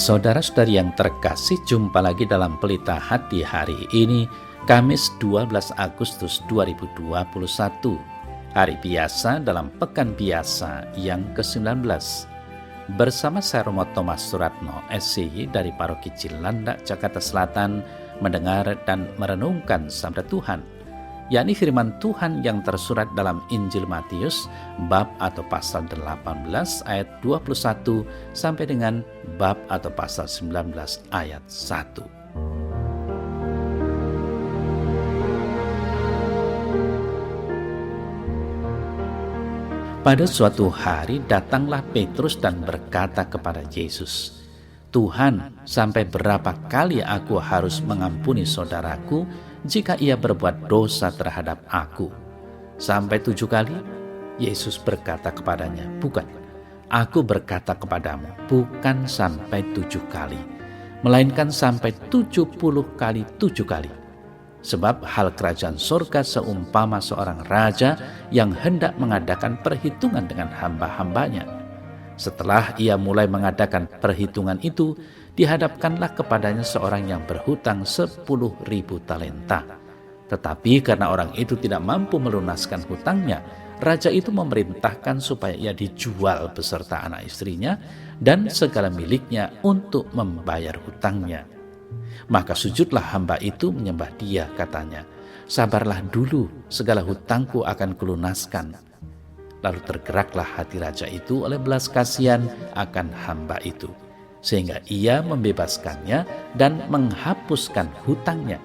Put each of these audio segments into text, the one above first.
Saudara-saudari yang terkasih, jumpa lagi dalam Pelita Hati hari ini, Kamis 12 Agustus 2021, hari biasa dalam Pekan Biasa yang ke-19. Bersama saya Romo Thomas Suratno, SCY dari Paroki Cilandak, Jakarta Selatan, mendengar dan merenungkan Sabda Tuhan, yakni firman Tuhan yang tersurat dalam Injil Matius bab atau pasal 18 ayat 21 sampai dengan bab atau pasal 19 ayat 1. Pada suatu hari datanglah Petrus dan berkata kepada Yesus, "Tuhan, sampai berapa kali aku harus mengampuni saudaraku jika ia berbuat dosa terhadap aku? Sampai 7 kali?" Yesus berkata kepadanya, "Bukan, aku berkata kepadamu, bukan sampai 7 kali, melainkan sampai 70 kali 7 kali. Sebab hal kerajaan surga seumpama seorang raja yang hendak mengadakan perhitungan dengan hamba-hambanya. Setelah ia mulai mengadakan perhitungan itu, dihadapkanlah kepadanya seorang yang berhutang 10.000 talenta. Tetapi karena orang itu tidak mampu melunaskan hutangnya, raja itu memerintahkan supaya ia dijual beserta anak istrinya dan segala miliknya untuk membayar hutangnya. Maka sujudlah hamba itu menyembah dia, katanya, 'Sabarlah dulu, segala hutangku akan kulunaskan.' Lalu tergeraklah hati raja itu oleh belas kasihan akan hamba itu, sehingga ia membebaskannya dan menghapuskan hutangnya.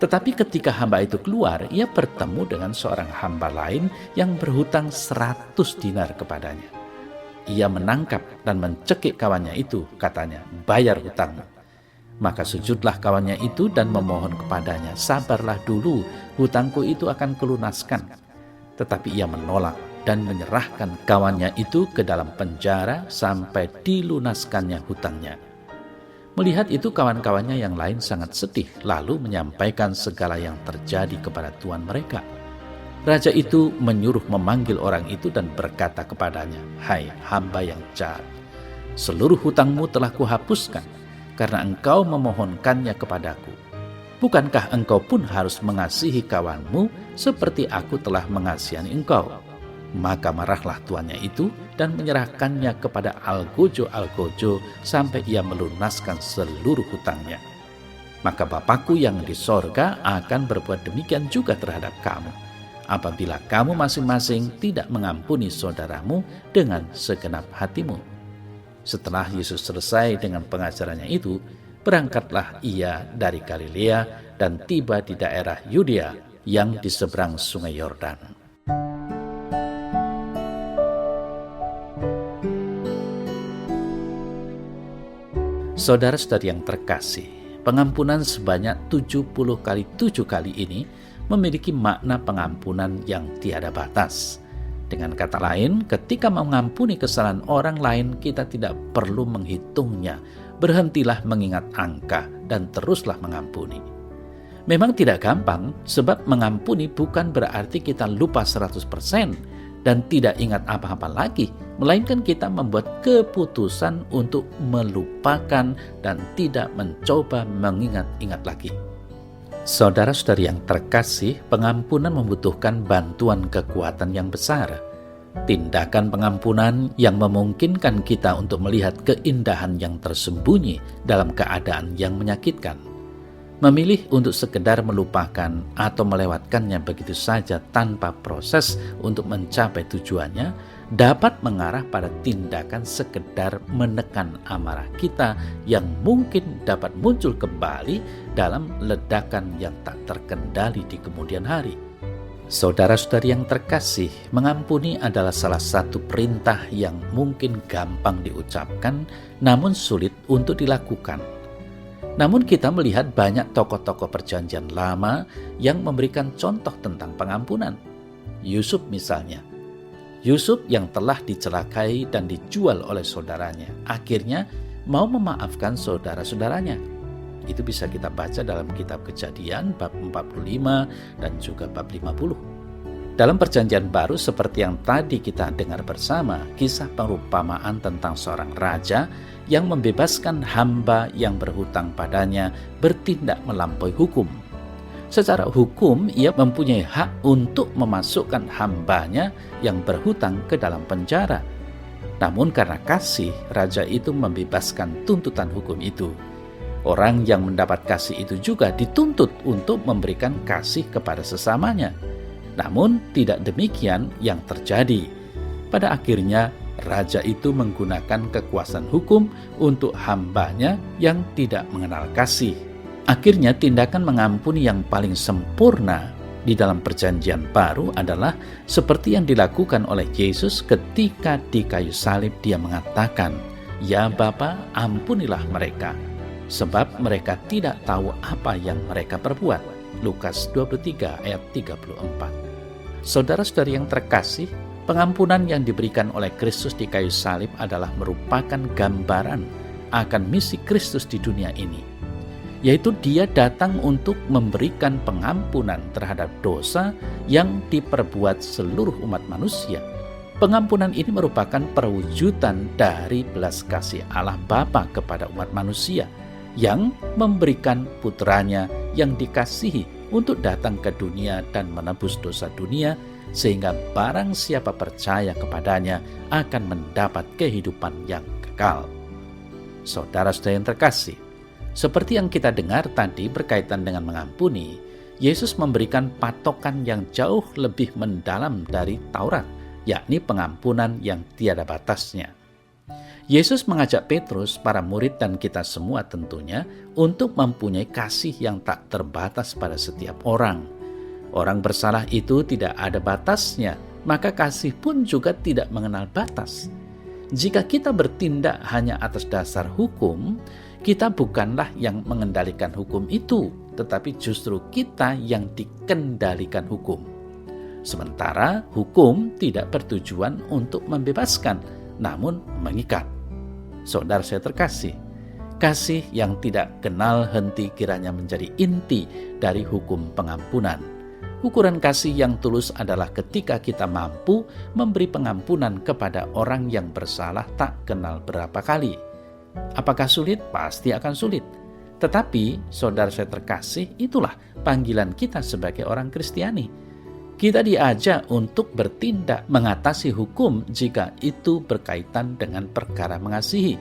Tetapi ketika hamba itu keluar, ia bertemu dengan seorang hamba lain yang berhutang 100 dinar kepadanya. Ia menangkap dan mencekik kawannya itu, katanya, 'Bayar hutangmu.' Maka sujudlah kawannya itu dan memohon kepadanya, 'Sabarlah dulu, hutangku itu akan kulunaskan.' Tetapi ia menolak dan menyerahkan kawannya itu ke dalam penjara sampai dilunaskannya hutangnya. Melihat itu kawan-kawannya yang lain sangat sedih, lalu menyampaikan segala yang terjadi kepada tuan mereka. Raja itu menyuruh memanggil orang itu dan berkata kepadanya, 'Hai hamba yang jahat, seluruh hutangmu telah kuhapuskan karena engkau memohonkannya kepadaku. Bukankah engkau pun harus mengasihi kawanmu seperti aku telah mengasihani engkau?' Maka marahlah tuannya itu dan menyerahkannya kepada algojo-algojo sampai ia melunaskan seluruh hutangnya. Maka Bapakku yang di sorga akan berbuat demikian juga terhadap kamu, apabila kamu masing-masing tidak mengampuni saudaramu dengan segenap hatimu." Setelah Yesus selesai dengan pengajarannya itu, berangkatlah ia dari Galilea dan tiba di daerah Yudea yang di seberang sungai Yordan. Saudara-saudari yang terkasih, pengampunan sebanyak 70 kali 7 kali ini memiliki makna pengampunan yang tiada batas. Dengan kata lain, ketika mengampuni kesalahan orang lain, kita tidak perlu menghitungnya. Berhentilah mengingat angka dan teruslah mengampuni. Memang tidak gampang, sebab mengampuni bukan berarti kita lupa 100% dan tidak ingat apa-apa lagi, melainkan kita membuat keputusan untuk melupakan dan tidak mencoba mengingat-ingat lagi. Saudara-saudari yang terkasih, pengampunan membutuhkan bantuan kekuatan yang besar. Tindakan pengampunan yang memungkinkan kita untuk melihat keindahan yang tersembunyi dalam keadaan yang menyakitkan. Memilih untuk sekedar melupakan atau melewatkannya begitu saja tanpa proses untuk mencapai tujuannya dapat mengarah pada tindakan sekedar menekan amarah kita yang mungkin dapat muncul kembali dalam ledakan yang tak terkendali di kemudian hari. Saudara-saudari yang terkasih, mengampuni adalah salah satu perintah yang mungkin gampang diucapkan namun sulit untuk dilakukan. Namun kita melihat banyak tokoh-tokoh perjanjian lama yang memberikan contoh tentang pengampunan. Yusuf misalnya. Yusuf yang telah dicelakai dan dijual oleh saudaranya, akhirnya mau memaafkan saudara-saudaranya. Itu bisa kita baca dalam kitab Kejadian bab 45 dan juga bab 50. Dalam perjanjian baru seperti yang tadi kita dengar bersama, kisah perumpamaan tentang seorang raja yang membebaskan hamba yang berhutang padanya bertindak melampaui hukum. Secara hukum, ia mempunyai hak untuk memasukkan hambanya yang berhutang ke dalam penjara. Namun karena kasih, raja itu membebaskan tuntutan hukum itu. Orang yang mendapat kasih itu juga dituntut untuk memberikan kasih kepada sesamanya. Namun tidak demikian yang terjadi. Pada akhirnya, raja itu menggunakan kekuasaan hukum untuk hambanya yang tidak mengenal kasih. Akhirnya tindakan mengampuni yang paling sempurna di dalam perjanjian baru adalah seperti yang dilakukan oleh Yesus ketika di kayu salib. Dia mengatakan, "Ya Bapa, ampunilah mereka, sebab mereka tidak tahu apa yang mereka perbuat." Lukas 23 ayat 34. Saudara-saudari yang terkasih, pengampunan yang diberikan oleh Kristus di kayu salib adalah merupakan gambaran akan misi Kristus di dunia ini, yaitu Dia datang untuk memberikan pengampunan terhadap dosa yang diperbuat seluruh umat manusia. Pengampunan ini merupakan perwujudan dari belas kasih Allah Bapa kepada umat manusia yang memberikan putranya yang dikasihi untuk datang ke dunia dan menebus dosa dunia, sehingga barang siapa percaya kepadanya akan mendapat kehidupan yang kekal. Saudara-saudara yang terkasih, seperti yang kita dengar tadi berkaitan dengan mengampuni, Yesus memberikan patokan yang jauh lebih mendalam dari Taurat, yakni pengampunan yang tiada batasnya. Yesus mengajak Petrus, para murid dan kita semua tentunya untuk mempunyai kasih yang tak terbatas pada setiap orang. Orang bersalah itu tidak ada batasnya, maka kasih pun juga tidak mengenal batas. Jika kita bertindak hanya atas dasar hukum, kita bukanlah yang mengendalikan hukum itu, tetapi justru kita yang dikendalikan hukum. Sementara hukum tidak bertujuan untuk membebaskan, namun mengikat. Saudara saya terkasih, kasih yang tidak kenal henti kiranya menjadi inti dari hukum pengampunan. Ukuran kasih yang tulus adalah ketika kita mampu memberi pengampunan kepada orang yang bersalah tak kenal berapa kali. Apakah sulit? Pasti akan sulit. Tetapi, saudara saya terkasih, itulah panggilan kita sebagai orang Kristiani. Kita diajak untuk bertindak mengatasi hukum jika itu berkaitan dengan perkara mengasihi.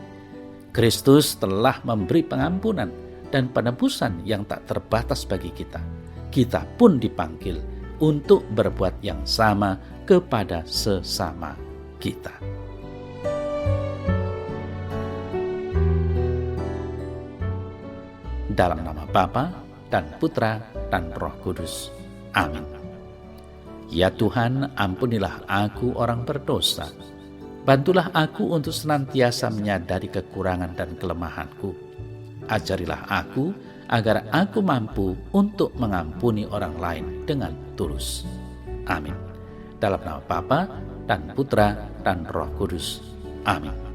Kristus telah memberi pengampunan dan penebusan yang tak terbatas bagi kita. Kita pun dipanggil untuk berbuat yang sama kepada sesama kita. Dalam nama Bapa dan Putra dan Roh Kudus. Amin. Ya Tuhan, ampunilah aku orang berdosa. Bantulah aku untuk senantiasa menyadari kekurangan dan kelemahanku. Ajarilah aku agar aku mampu untuk mengampuni orang lain dengan tulus. Amin. Dalam nama Bapa dan Putra dan Roh Kudus. Amin.